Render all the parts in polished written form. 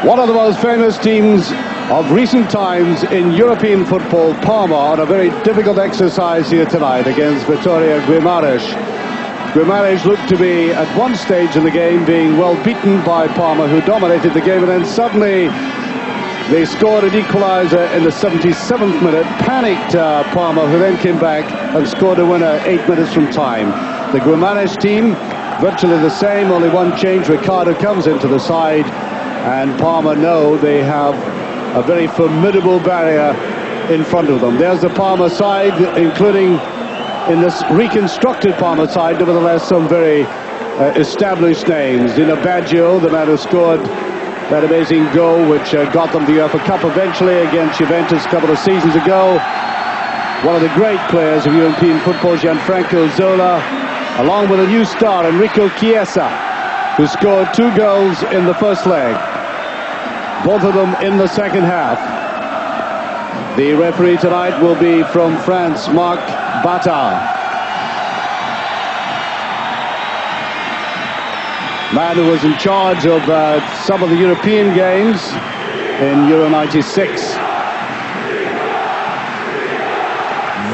One of the most famous teams of recent times in European football, Parma, on a very difficult exercise here tonight against Vitoria Guimaraes. Guimaraes looked to be, at one stage in the game, being well beaten by Parma, who dominated the game, and then suddenly they scored an equaliser in the 77th minute. Panicked Parma, who then came back and scored a winner 8 minutes from time. The Guimaraes team, virtually the same, only one change. Ritorno comes into the side, and Parma know they have a very formidable barrier in front of them. There's the Parma side, including in this reconstructed Parma side, nevertheless some very established names. Dino Baggio, the man who scored that amazing goal which got them the UEFA Cup eventually against Juventus a couple of seasons ago. One of the great players of European football, Gianfranco Zola, along with a new star, Enrico Chiesa, who scored 2 goals in the first leg, both of them in the second half. The referee tonight will be from France, Marc Bata. Man who was in charge of some of the European games in Euro 96.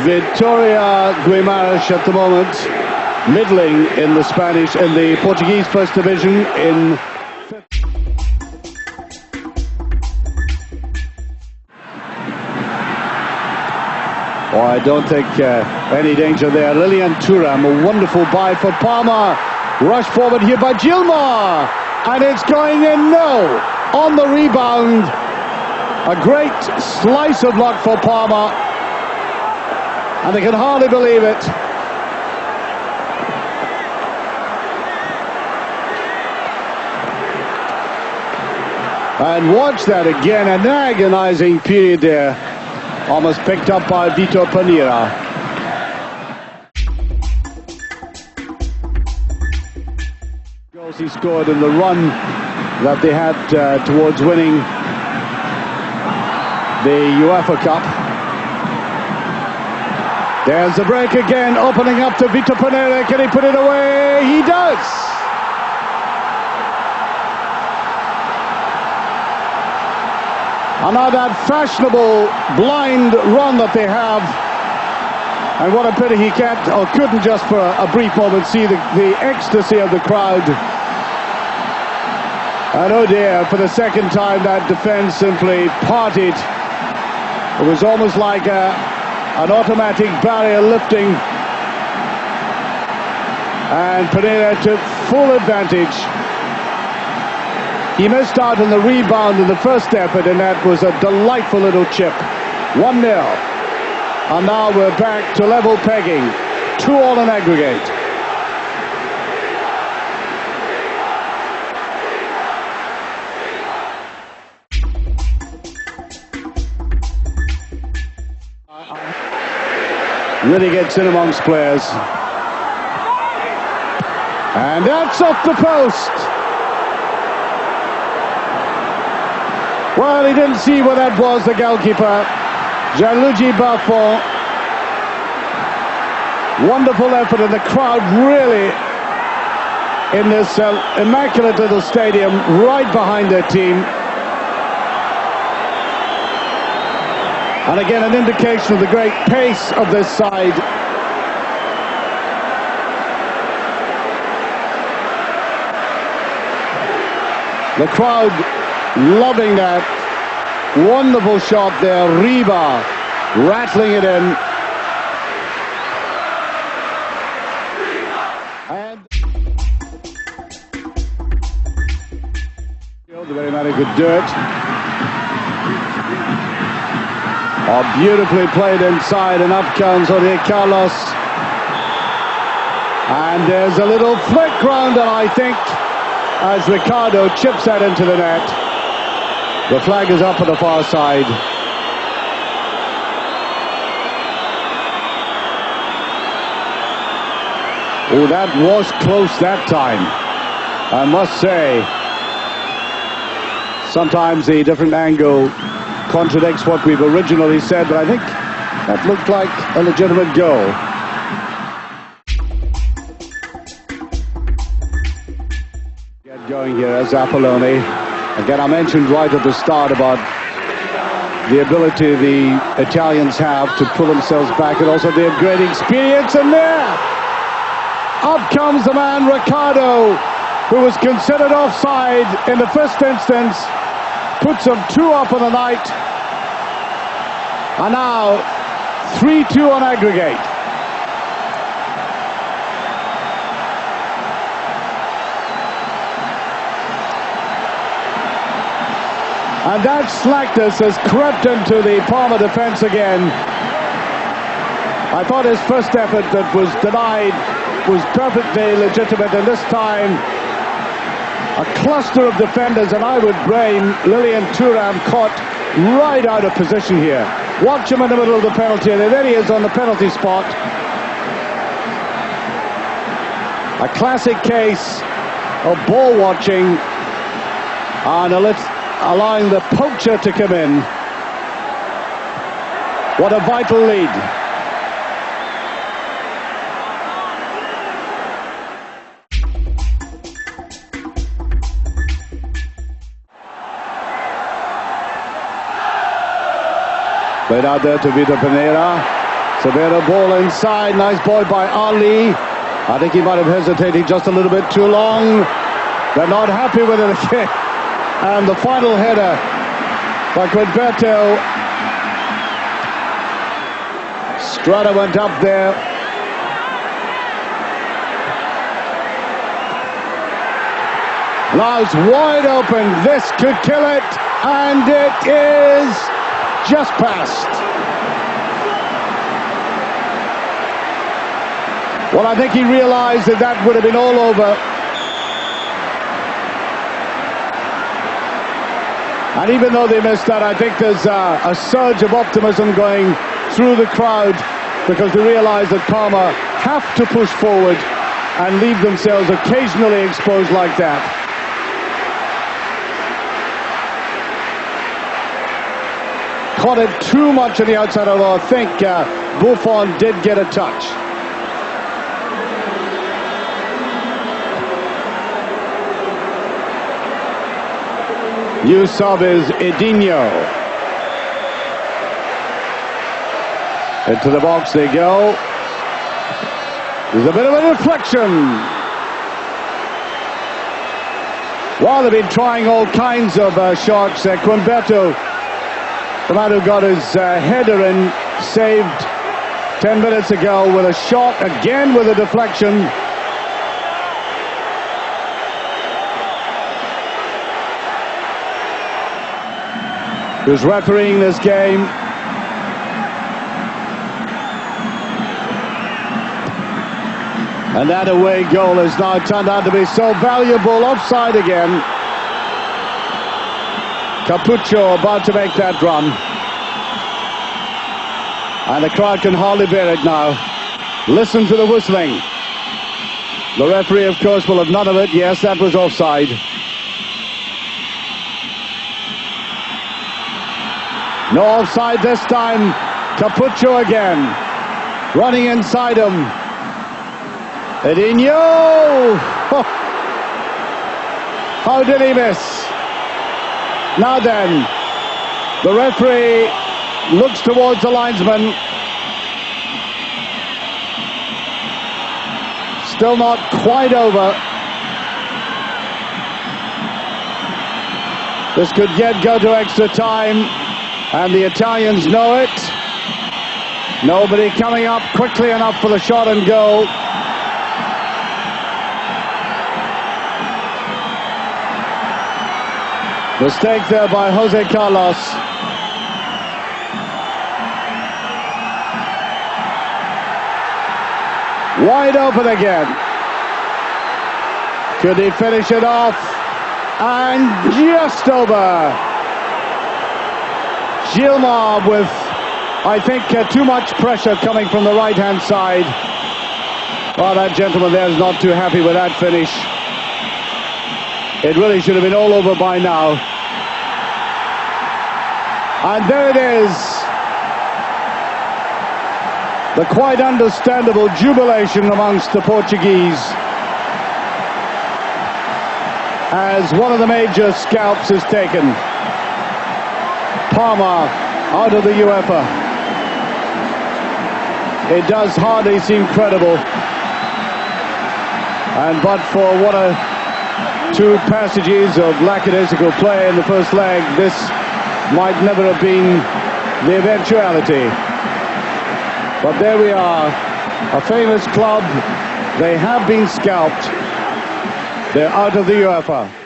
Vitoria Guimaraes at the moment, middling in the Portuguese First Division in Oh, I don't think any danger there. Lilian Thuram, a wonderful buy for Parma. Rush forward here by Gilmar, and it's going in. No, on the rebound. A great slice of luck for Parma, and they can hardly believe it. And watch that again, an agonizing period there. Almost picked up by Vito Panira. Goals he scored in the run that they had towards winning the UEFA Cup. There's the break again, opening up to Vito Panira. Can he put it away? He does! And now that fashionable blind run that they have, and what a pity he can't or couldn't just for a brief moment see the ecstasy of the crowd. And oh dear, for the second time that defense simply parted. It was almost like an automatic barrier lifting, and Pereira took full advantage. He missed out on the rebound in the first effort, and that was a delightful little chip. 1-0. And now we're back to level pegging. 2-2 in aggregate. Really gets in amongst players. And that's off the post. Well, he didn't see what that was, the goalkeeper, Gianluigi Buffon. Wonderful effort, and the crowd really in this immaculate little stadium right behind their team. And again, an indication of the great pace of this side. The crowd loving that. Wonderful shot there. Riba rattling it in. And the very man who could do it. Oh, beautifully played inside, and up comes Jorge Carlos. And there's a little flick round, and I think as Ricardo chips that into the net. The flag is up on the far side. Oh, that was close that time, I must say. Sometimes the different angle contradicts what we've originally said, but I think that looked like a legitimate goal. Get going here as Apolloni. Again, I mentioned right at the start about the ability the Italians have to pull themselves back, and also they have great experience. And there, up comes the man Ricardo, who was considered offside in the first instance, puts them 2 up on the night, and now 3-2 on aggregate. And that slackness has crept into the Parma defence again. I thought his first effort that was denied was perfectly legitimate, and this time a cluster of defenders, and I would blame Lilian Thuram, caught right out of position here. Watch him in the middle of the penalty area. There he is on the penalty spot. A classic case of ball watching and allowing the poacher to come in. What a vital lead. Played out there to Vito Pineda. Severo ball inside. Nice ball by Ali. I think he might have hesitated just a little bit too long. They're not happy with it again. And the final header by Quinberto. Strata went up there. Now it's wide open. This could kill it. And it is just past. Well, I think he realized that that would have been all over. And even though they missed that, I think there's a surge of optimism going through the crowd, because they realize that Parma have to push forward and leave themselves occasionally exposed like that. Caught it too much on the outside, although I think Buffon did get a touch. New sub is Edinho. Into the box they go. There's a bit of a deflection. Well, they've been trying all kinds of shots. Quinberto, the man who got his header in, saved 10 minutes ago with a shot, again with a deflection. Who's refereeing this game. And that away goal has now turned out to be so valuable. Offside again. Capuccio about to make that run. And the crowd can hardly bear it now. Listen to the whistling. The referee, of course, will have none of it. Yes, that was offside. No offside this time. Capuccio again. Running inside him. Edinho! Oh. How did he miss? Now then, the referee looks towards the linesman. Still not quite over. This could yet go to extra time. And the Italians know it. Nobody coming up quickly enough for the shot and goal. Mistake there by Jose Carlos. Wide open again. Could he finish it off? And just over. Gilmar with, I think, too much pressure coming from the right-hand side. Well, that gentleman there is not too happy with that finish. It really should have been all over by now. And there it is. The quite understandable jubilation amongst the Portuguese. as one of the major scalps is taken. Parma out of the UEFA. It does hardly seem credible. And but for one or two passages of lackadaisical play in the first leg, this might never have been the eventuality. But there we are, a famous club. They have been scalped. They're out of the UEFA.